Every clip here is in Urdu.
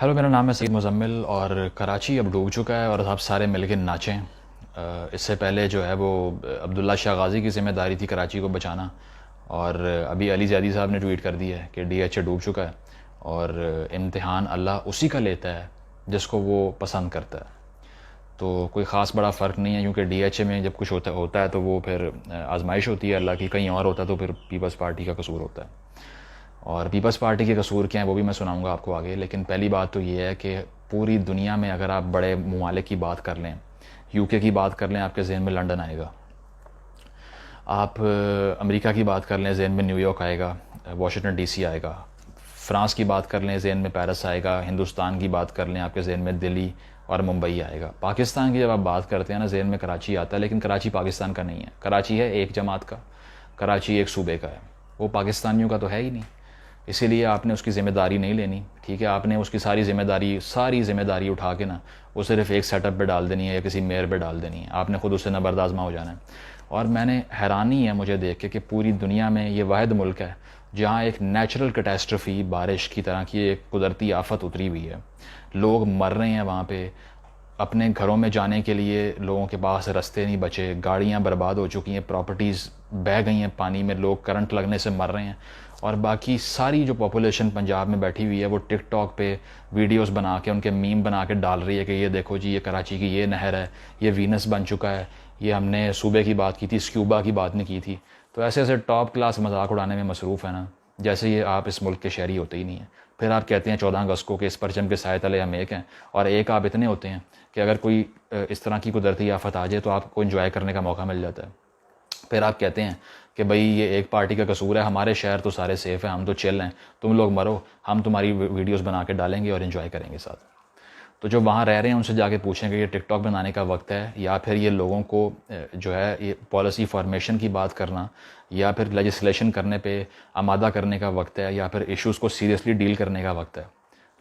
ہیلو، میرا نام ہے سعید مزمل اور کراچی اب ڈوب چکا ہے اور آپ سارے مل کے ناچیں۔ اس سے پہلے جو ہے وہ عبداللہ شاہ غازی کی ذمہ داری تھی کراچی کو بچانا، اور ابھی علی زیادی صاحب نے ٹویٹ کر دیا ہے کہ ڈی ایچ اے ڈوب چکا ہے اور امتحان اللہ اسی کا لیتا ہے جس کو وہ پسند کرتا ہے۔ تو کوئی خاص بڑا فرق نہیں ہے، کیونکہ ڈی ایچ اے میں جب کچھ ہوتا ہے تو وہ پھر آزمائش ہوتی ہے اللہ کی، کہیں اور ہوتا ہے تو پھر پیپلز پارٹی کا قصور ہوتا ہے۔ اور پیپلز پارٹی کے قصور کیا ہیں وہ بھی میں سناؤں گا آپ کو آگے، لیکن پہلی بات تو یہ ہے کہ پوری دنیا میں اگر آپ بڑے ممالک کی بات کر لیں، یو کے کی بات کر لیں، آپ کے ذہن میں لنڈن آئے گا۔ آپ امریکہ کی بات کر لیں، ذہن میں نیو یارک آئے گا، واشنگٹن ڈی سی آئے گا۔ فرانس کی بات کر لیں، ذہن میں پیرس آئے گا۔ ہندوستان کی بات کر لیں، آپ کے ذہن میں دلی اور ممبئی آئے گا۔ پاکستان کی جب آپ بات کرتے ہیں نا، ذہن میں کراچی آتا ہے، لیکن کراچی پاکستان کا نہیں ہے۔ کراچی ہے ایک جماعت کا، کراچی ایک صوبے کا ہے، وہ پاکستانیوں کا تو ہے ہی نہیں۔ اسی لیے آپ نے اس کی ذمہ داری نہیں لینی، ٹھیک ہے؟ آپ نے اس کی ساری ذمہ داری اٹھا کے نا وہ صرف ایک سیٹ اپ پہ ڈال دینی ہے یا کسی میئر پہ ڈال دینی ہے۔ آپ نے خود اس سے نبرد آزما ہو جانا ہے۔ اور میں نے حیرانی ہے مجھے دیکھ کے کہ پوری دنیا میں یہ واحد ملک ہے جہاں ایک نیچرل کیٹاسٹرفی، بارش کی طرح کی ایک قدرتی آفت اتری ہوئی ہے، لوگ مر رہے ہیں وہاں پہ، اپنے گھروں میں جانے کے لیے لوگوں کے پاس راستے نہیں بچے، گاڑیاں برباد ہو چکی ہیں، پراپرٹیز بہہ گئی ہیں پانی میں، لوگ کرنٹ لگنے سے مر رہے ہیں۔ اور باقی ساری جو پاپولیشن پنجاب میں بیٹھی ہوئی ہے وہ ٹک ٹاک پہ ویڈیوز بنا کے، ان کے میم بنا کے ڈال رہی ہے کہ یہ دیکھو جی، یہ کراچی کی یہ نہر ہے، یہ وینس بن چکا ہے، یہ ہم نے صوبے کی بات کی تھی، اسکیوبا کی بات نہیں کی تھی۔ تو ایسے ایسے ٹاپ کلاس مذاق اڑانے میں مصروف ہے نا، جیسے یہ آپ اس ملک کے شہری ہوتے ہی نہیں ہیں۔ پھر آپ کہتے ہیں 14 اگست کو کہ اس پرچم کے سائے تلے ہم ایک ہیں، اور ایک آپ اتنے ہوتے ہیں کہ اگر کوئی اس طرح کی قدرتی آفت آ جائے تو آپ کو انجوائے کرنے کا موقع مل جاتا ہے۔ پھر آپ کہتے ہیں کہ بھئی یہ ایک پارٹی کا قصور ہے، ہمارے شہر تو سارے سیف ہیں، ہم تو چل ہیں، تم لوگ مرو، ہم تمہاری ویڈیوز بنا کے ڈالیں گے اور انجوائے کریں گے ساتھ۔ تو جو وہاں رہ رہے ہیں ان سے جا کے پوچھیں کہ یہ ٹک ٹاک بنانے کا وقت ہے، یا پھر یہ لوگوں کو جو ہے یہ پالیسی فارمیشن کی بات کرنا یا پھر لیجسلیشن کرنے پہ آمادہ کرنے کا وقت ہے، یا پھر ایشوز کو سیریسلی ڈیل کرنے کا وقت ہے۔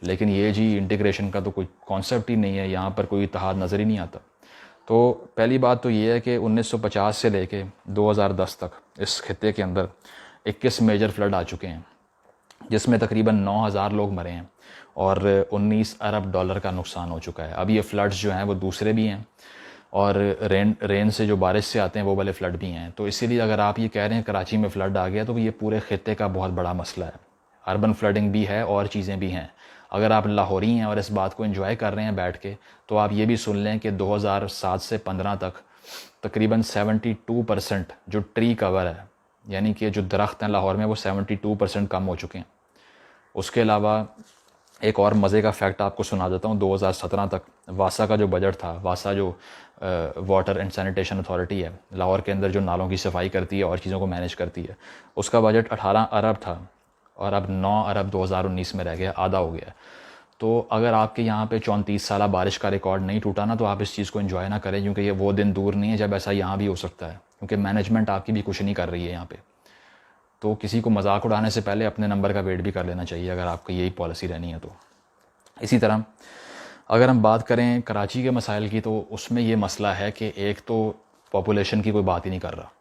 لیکن یہ جی انٹیگریشن کا تو کوئی کانسیپٹ ہی نہیں ہے، یہاں پر کوئی اتحاد نظر ہی نہیں آتا۔ تو پہلی بات تو یہ ہے کہ 1950 سے لے کے 2010 تک اس خطے کے اندر 21 میجر فلڈ آ چکے ہیں، جس میں تقریباً 9,000 لوگ مرے ہیں اور 19 ارب ڈالر کا نقصان ہو چکا ہے۔ اب یہ فلڈز جو ہیں وہ دوسرے بھی ہیں، اور رین سے جو بارش سے آتے ہیں وہ والے فلڈ بھی ہیں۔ تو اسی لیے اگر آپ یہ کہہ رہے ہیں کراچی میں فلڈ آ گیا تو یہ پورے خطے کا بہت بڑا مسئلہ ہے۔ اربن فلڈنگ بھی ہے اور چیزیں بھی ہیں۔ اگر آپ لاہوری ہیں اور اس بات کو انجوائے کر رہے ہیں بیٹھ کے، تو آپ یہ بھی سن لیں کہ 2007 سے 15 تک تقریباً 72% جو ٹری کور ہے، یعنی کہ جو درخت ہیں لاہور میں، وہ 72% کم ہو چکے ہیں۔ اس کے علاوہ ایک اور مزے کا فیکٹ آپ کو سنا دیتا ہوں، 2017 تک واسا کا جو بجٹ تھا، واسا جو واٹر اینڈ سینیٹیشن اتھارٹی ہے لاہور کے اندر، جو نالوں کی صفائی کرتی ہے اور چیزوں کو مینیج کرتی ہے، اس کا بجٹ 18 ارب تھا اور اب 9 ارب 2019 میں رہ گیا، آدھا ہو گیا۔ تو اگر آپ کے یہاں پہ 34 سالہ بارش کا ریکارڈ نہیں ٹوٹا نا، تو آپ اس چیز کو انجوائے نہ کریں، کیونکہ یہ وہ دن دور نہیں ہے جب ایسا یہاں بھی ہو سکتا ہے، کیونکہ مینجمنٹ آپ کی بھی کچھ نہیں کر رہی ہے یہاں پہ۔ تو کسی کو مذاق اڑانے سے پہلے اپنے نمبر کا ویٹ بھی کر لینا چاہیے اگر آپ کی یہی پالیسی رہنی ہے تو۔ اسی طرح اگر ہم بات کریں کراچی کے مسائل کی، تو اس میں یہ مسئلہ ہے کہ ایک تو پاپولیشن کی کوئی بات ہی نہیں کر رہا،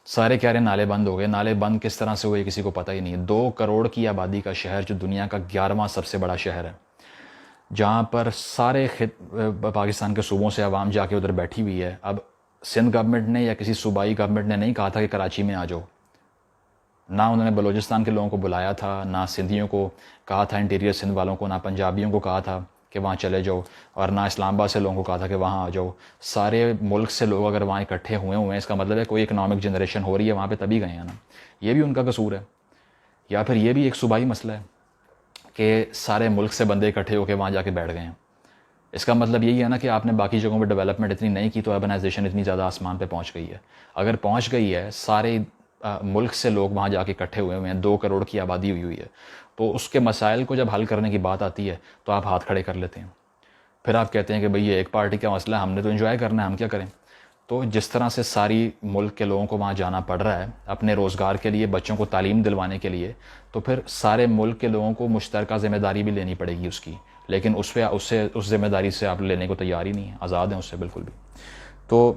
سارے کہہ رہے ہیں نالے بند ہو گئے۔ نالے بند کس طرح سے ہوئے کسی کو پتہ ہی نہیں ہے۔ 2 کروڑ کی آبادی کا شہر، جو دنیا کا 11واں سب سے بڑا شہر ہے، جہاں پر سارے پاکستان کے صوبوں سے عوام جا کے ادھر بیٹھی ہوئی ہے۔ اب سندھ گورنمنٹ نے یا کسی صوبائی گورنمنٹ نے نہیں کہا تھا کہ کراچی میں آ جاؤ، نہ انہوں نے بلوچستان کے لوگوں کو بلایا تھا، نہ سندھیوں کو کہا تھا، انٹیریئر سندھ والوں کو، نہ پنجابیوں کو کہا تھا کہ وہاں چلے جاؤ، اور نہ اسلام آباد سے لوگوں کو کہا تھا کہ وہاں آ جاؤ۔ سارے ملک سے لوگ اگر وہاں اکٹھے ہوئے ہیں، اس کا مطلب ہے کوئی اکنامک جنریشن ہو رہی ہے وہاں پہ، تبھی گئے ہیں نا۔ یہ بھی ان کا قصور ہے، یا پھر یہ بھی ایک صوبائی مسئلہ ہے کہ سارے ملک سے بندے اکٹھے ہو کے وہاں جا کے بیٹھ گئے ہیں۔ اس کا مطلب یہی ہے نا کہ آپ نے باقی جگہوں پہ ڈیولپمنٹ اتنی نہیں کی، تو اربنائزیشن اتنی زیادہ آسمان پہ پہنچ گئی ہے۔ اگر پہنچ گئی ہے، سارے ملک سے لوگ وہاں جا کے اکٹھے ہوئے ہیں، 2 کروڑ کی آبادی ہوئی ہے، تو اس کے مسائل کو جب حل کرنے کی بات آتی ہے تو آپ ہاتھ کھڑے کر لیتے ہیں۔ پھر آپ کہتے ہیں کہ بھئی یہ ایک پارٹی کا مسئلہ ہے، ہم نے تو انجوائے کرنا ہے، ہم کیا کریں۔ تو جس طرح سے ساری ملک کے لوگوں کو وہاں جانا پڑ رہا ہے اپنے روزگار کے لیے، بچوں کو تعلیم دلوانے کے لیے، تو پھر سارے ملک کے لوگوں کو مشترکہ ذمہ داری بھی لینی پڑے گی اس کی، لیکن اس ذمہ داری سے آپ لینے کو تیار ہی نہیں ہیں، آزاد ہیں اس سے بالکل بھی۔ تو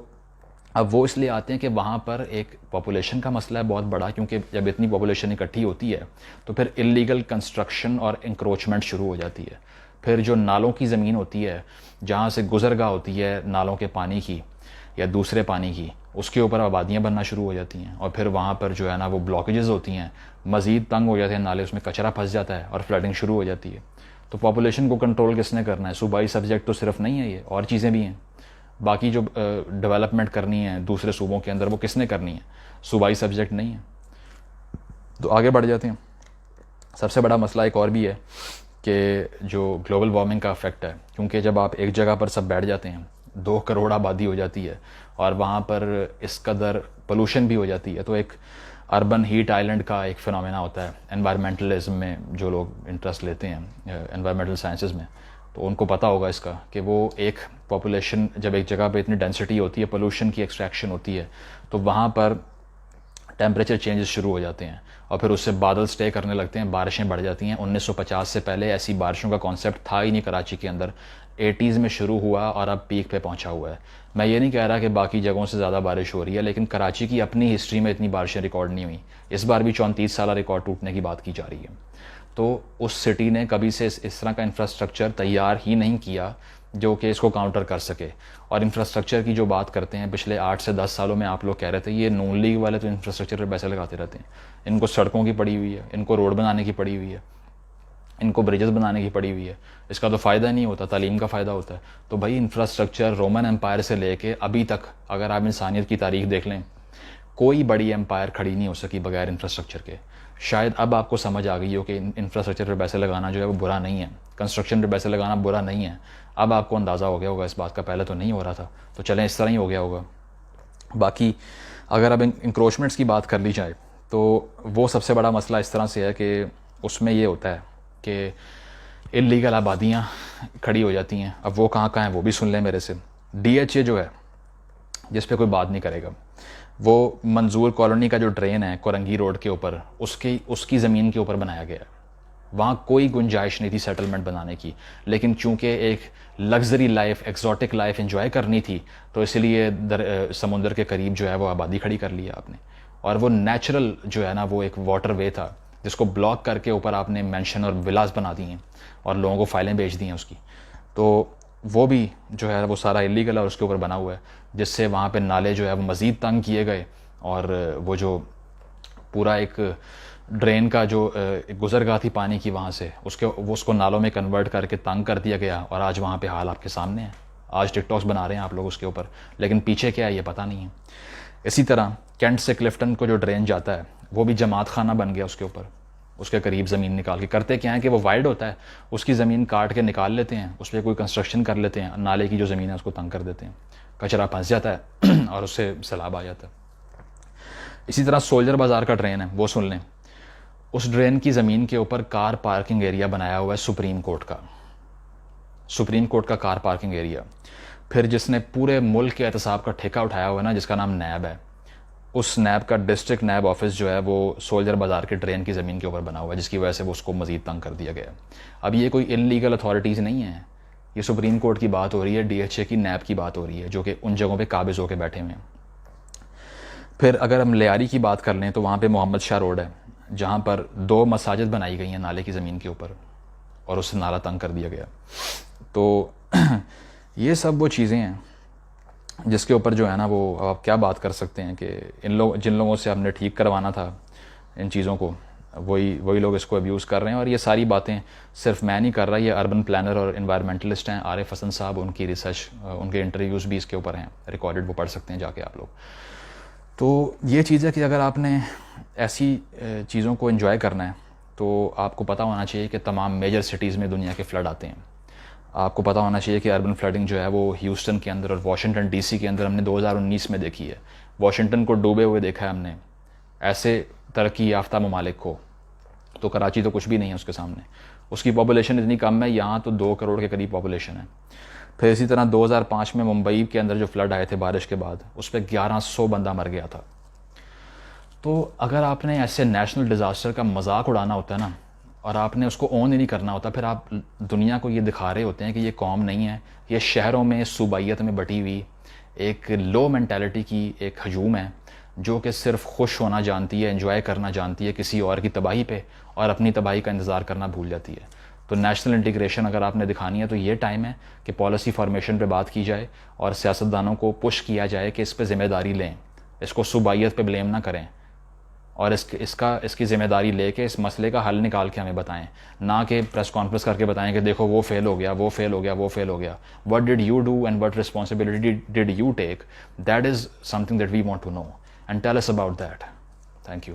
اب وہ اس لیے آتے ہیں کہ وہاں پر ایک پاپولیشن کا مسئلہ ہے بہت بڑا، کیونکہ جب اتنی پاپولیشن اکٹھی ہوتی ہے تو پھر انلیگل کنسٹرکشن اور انکروچمنٹ شروع ہو جاتی ہے۔ پھر جو نالوں کی زمین ہوتی ہے جہاں سے گزرگاہ ہوتی ہے نالوں کے پانی کی یا دوسرے پانی کی، اس کے اوپر آبادیاں بننا شروع ہو جاتی ہیں، اور پھر وہاں پر جو ہے نا وہ بلاکیجز ہوتی ہیں، مزید تنگ ہو جاتے ہیں نالے، اس میں کچرا پھنس جاتا ہے اور فلڈنگ شروع ہو جاتی ہے۔ تو پاپولیشن کو کنٹرول کس نے کرنا ہے؟ صوبائی سبجیکٹ تو صرف نہیں ہے، یہ اور چیزیں بھی ہیں، باقی جو ڈیولپمنٹ کرنی ہے دوسرے صوبوں کے اندر وہ کس نے کرنی ہے؟ صوبائی سبجیکٹ نہیں ہے۔ تو آگے بڑھ جاتے ہیں۔ سب سے بڑا مسئلہ ایک اور بھی ہے کہ جو گلوبل وارمنگ کا افیکٹ ہے، کیونکہ جب آپ ایک جگہ پر سب بیٹھ جاتے ہیں، 2 کروڑ آبادی ہو جاتی ہے اور وہاں پر اس قدر پولوشن بھی ہو جاتی ہے، تو ایک اربن ہیٹ آئلینڈ کا ایک فنومینا ہوتا ہے۔ انوائرمنٹلزم میں جو لوگ انٹرسٹ لیتے ہیں انوائرمنٹل سائنسز میں، تو ان کو پتہ ہوگا اس کا کہ وہ ایک پاپولیشن جب ایک جگہ پہ اتنی ڈینسٹی ہوتی ہے، پولوشن کی ایکسٹریکشن ہوتی ہے، تو وہاں پر ٹیمپریچر چینجز شروع ہو جاتے ہیں اور پھر اس سے بادل سٹے کرنے لگتے ہیں، بارشیں بڑھ جاتی ہیں۔ 1950 سے پہلے ایسی بارشوں کا کانسیپٹ تھا ہی نہیں کراچی کے اندر، 80s میں شروع ہوا اور اب پیک پہ پہنچا ہوا ہے۔ میں یہ نہیں کہہ رہا کہ باقی جگہوں سے زیادہ بارش ہو رہی ہے، لیکن کراچی کی اپنی ہسٹری میں اتنی بارشیں ریکارڈ نہیں ہوئی۔ اس بار بھی 34 سالہ ریکارڈ ٹوٹنے کی بات کی جا رہی ہے۔ تو اس سٹی نے کبھی سے اس طرح کا انفراسٹرکچر تیار ہی نہیں کیا جو کہ اس کو کاؤنٹر کر سکے۔ اور انفراسٹرکچر کی جو بات کرتے ہیں، پچھلے 8 سے 10 سالوں میں آپ لوگ کہہ رہے تھے یہ نون لیگ والے تو انفراسٹرکچر پہ پیسے لگاتے رہتے ہیں، ان کو سڑکوں کی پڑی ہوئی ہے، ان کو روڈ بنانے کی پڑی ہوئی ہے، ان کو بریجز بنانے کی پڑی ہوئی ہے، اس کا تو فائدہ نہیں ہوتا، تعلیم کا فائدہ ہوتا ہے۔ تو بھائی انفراسٹرکچر رومن امپائر سے لے کے ابھی تک اگر آپ انسانیت کی تاریخ دیکھ لیں، کوئی بڑی امپائر کھڑی نہیں ہو سکی بغیر انفراسٹرکچر کے۔ شاید اب آپ کو سمجھ آ گئی ہو کہ انفراسٹرکچر پہ پیسے لگانا جو ہے وہ برا نہیں ہے، کنسٹرکشن پہ پیسے لگانا برا نہیں ہے۔ اب آپ کو اندازہ ہو گیا ہوگا اس بات کا، پہلے تو نہیں ہو رہا تھا، تو چلیں اس طرح ہی ہو گیا ہوگا۔ باقی اگر اب انکروچمنٹس کی بات کر لی جائے تو وہ سب سے بڑا مسئلہ اس طرح سے ہے کہ اس میں یہ ہوتا ہے کہ انلیگل آبادیاں کھڑی ہو جاتی ہیں۔ اب وہ کہاں ہیں وہ بھی سن لیں میرے سے۔ DHA جو ہے جس پہ کوئی بات نہیں کرے گا، وہ منظور کالونی کا جو ڈرین ہے کورنگی روڈ کے اوپر، اس کی زمین کے اوپر بنایا گیا ہے۔ وہاں کوئی گنجائش نہیں تھی سیٹلمنٹ بنانے کی، لیکن چونکہ ایک luxury life, exotic life enjoy کرنی تھی، تو اس لیے سمندر کے قریب جو ہے وہ آبادی کھڑی کر لی ہے آپ نے۔ اور وہ نیچرل جو ہے نا وہ ایک واٹر وے تھا جس کو بلاک کر کے اوپر آپ نے مینشن اور ولاز بنا دی ہیں اور لوگوں کو فائلیں بیچ دی ہیں اس کی۔ تو وہ بھی جو ہے وہ سارا انلیگل اور اس کے اوپر بنا ہوا ہے، جس سے وہاں پہ نالے جو ہے وہ مزید تنگ کیے گئے، اور وہ جو پورا ایک ڈرین کا جو گزرگاہ تھی پانی کی وہاں سے اس کو نالوں میں کنورٹ کر کے تنگ کر دیا گیا، اور آج وہاں پہ حال آپ کے سامنے ہے۔ آج ٹک ٹاکس بنا رہے ہیں آپ لوگ اس کے اوپر، لیکن پیچھے کیا ہے یہ پتہ نہیں ہے۔ اسی طرح کینٹ سے کلفٹن کو جو ڈرین جاتا ہے وہ بھی جماعت خانہ بن گیا، اس کے اوپر اس کے قریب زمین نکال کے کرتے کیا ہے کہ وہ وائڈ ہوتا ہے، اس کی زمین کاٹ کے نکال لیتے ہیں، اس پہ کوئی کنسٹرکشن کر لیتے ہیں، نالے کی جو زمین ہے اس کو تنگ کر دیتے ہیں، کچرا پھنس جاتا ہے اور اس سے سیلاب آ جاتا ہے۔ اسی طرح سولجر بازار کا ڈرین ہے، وہ سن لیں۔ اس ڈرین کی زمین کے اوپر کار پارکنگ ایریا بنایا ہوا ہے سپریم کورٹ کا کار پارکنگ ایریا۔ پھر جس نے پورے ملک کے احتساب کا ٹھیکہ اٹھایا ہوا ہے نا، جس کا نام نیب ہے، اس نیب کا ڈسٹرکٹ نیب آفس جو ہے وہ سولجر بازار کے ڈرین کی زمین کے اوپر بنا ہوا ہے، جس کی وجہ سے وہ اس کو مزید تنگ کر دیا گیا۔ اب یہ کوئی انلیگل اتھارٹیز نہیں ہیں، یہ سپریم کورٹ کی بات ہو رہی ہے، DHA کی نیب کی بات ہو رہی ہے، جو کہ ان جگہوں پہ قابض ہو کے بیٹھے ہوئے ہیں۔ پھر اگر ہم لیاری کی بات کر لیں تو وہاں پہ محمد شاہ روڈ ہے، جہاں پر 2 مساجد بنائی گئی ہیں نالے کی زمین کے اوپر، اور اس سے نالا تنگ کر دیا گیا۔ تو یہ سب وہ چیزیں ہیں جس کے اوپر جو ہے نا وہ آپ کیا بات کر سکتے ہیں کہ جن لوگوں سے ہم نے ٹھیک کروانا تھا ان چیزوں کو، وہی لوگ اس کو ابیوز کر رہے ہیں۔ اور یہ ساری باتیں صرف میں نہیں کر رہا، یہ اربن پلانر اور انوائرمنٹلسٹ ہیں، عارف حسن صاحب، ان کی ریسرچ، ان کے انٹرویوز بھی اس کے اوپر ہیں ریکارڈڈ، وہ پڑھ سکتے ہیں جا کے آپ لوگ۔ تو یہ چیز ہے کہ اگر آپ نے ایسی چیزوں کو انجوائے کرنا ہے تو آپ کو پتہ ہونا چاہیے کہ تمام میجر سٹیز میں دنیا کے فلڈ آتے ہیں۔ آپ کو پتہ ہونا چاہیے کہ اربن فلڈنگ جو ہے وہ ہیوسٹن کے اندر اور واشنگٹن DC کے اندر ہم نے 2019 میں دیکھی ہے۔ واشنگٹن کو ڈوبے ہوئے دیکھا ہے ہم نے، ایسے ترقی یافتہ ممالک کو، تو کراچی تو کچھ بھی نہیں ہے اس کے سامنے۔ اس کی پاپولیشن اتنی کم ہے، یہاں تو 2 کروڑ کے قریب پاپولیشن ہے۔ پھر اسی طرح 2005 میں ممبئی کے اندر جو فلڈ آئے تھے بارش کے بعد، اس پہ 1100 بندہ مر گیا تھا۔ تو اگر آپ نے ایسے نیشنل ڈیزاسٹر کا مذاق اڑانا ہوتا ہے نا، اور آپ نے اس کو اون ہی نہیں کرنا ہوتا، پھر آپ دنیا کو یہ دکھا رہے ہوتے ہیں کہ یہ قوم نہیں ہے، یہ شہروں میں صوبائیت میں بٹی ہوئی ایک لو مینٹیلٹی کی ایک ہجوم ہے، جو کہ صرف خوش ہونا جانتی ہے، انجوائے کرنا جانتی ہے کسی اور کی تباہی پہ، اور اپنی تباہی کا انتظار کرنا بھول جاتی ہے۔ تو نیشنل انٹیگریشن اگر آپ نے دکھانی ہے تو یہ ٹائم ہے کہ پالیسی فارمیشن پہ بات کی جائے اور سیاستدانوں کو پش کیا جائے کہ اس پہ ذمہ داری لیں، اس کو صوبائیت پہ بلیم نہ کریں، اور اس کی ذمہ داری لے کے اس مسئلے کا حل نکال کے ہمیں بتائیں، نہ کہ پریس کانفرنس کر کے بتائیں کہ دیکھو وہ فیل ہو گیا، وہ فیل ہو گیا، وہ فیل ہو گیا. What did you do and what responsibility did you take? That is something that we want to know and tell us about that. Thank you.